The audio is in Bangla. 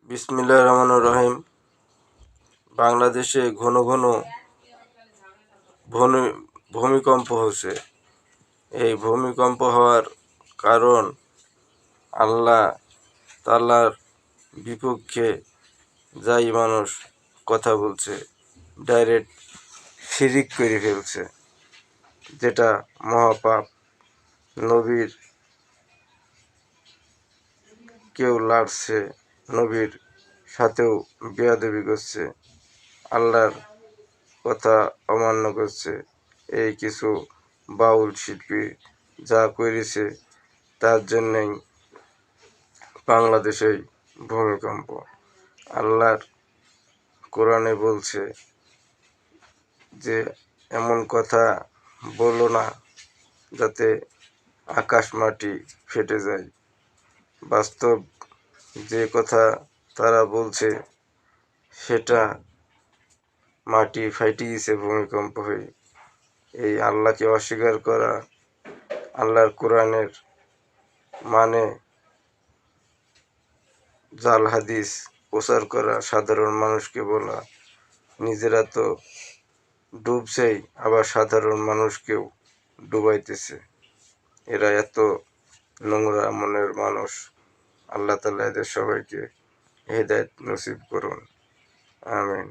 বিসমিল্লাহির রহমানির রহিম। বাংলাদেশে ঘন ঘন ভূমিকম্প হচ্ছে। এই ভূমিকম্প হওয়ার কারণ আল্লাহ তাআলার বিপক্ষে যাই মানুষ কথা বলছে, ডাইরেক্ট শিরিক করে ফেলছে, যেটা মহাপাপ। নবীর কেউ লাড়ছে, নবীর সাথেও বেয়াদবি করছে, আল্লাহর কথা অমান্য করছে। এই কিছু বাউল শিল্পী যা করেছে, তার জন্যই বাংলাদেশে ভূমিকম্প। আল্লাহর কোরআনে বলছে যে এমন কথা বলো না যাতে আকাশ মাটি ফেটে যায়। বাস্তব যে কথা তারা বলছে সেটা মাটি ফাটিয়েছে ভূমিকম্প হয়ে। এই আল্লাহকে অস্বীকার করা, আল্লাহর কোরআনের মানে জাল হাদিস প্রচার করা, সাধারণ মানুষকে বলা, নিজেরা তো ডুবছেই, আবার সাধারণ মানুষকেও ডুবাইতেছে। এরা এত নোংরা মনের মানুষ। আল্লাহ তাআলা এদের সবাইকে হেদায়েত নসিব করুন, আমিন।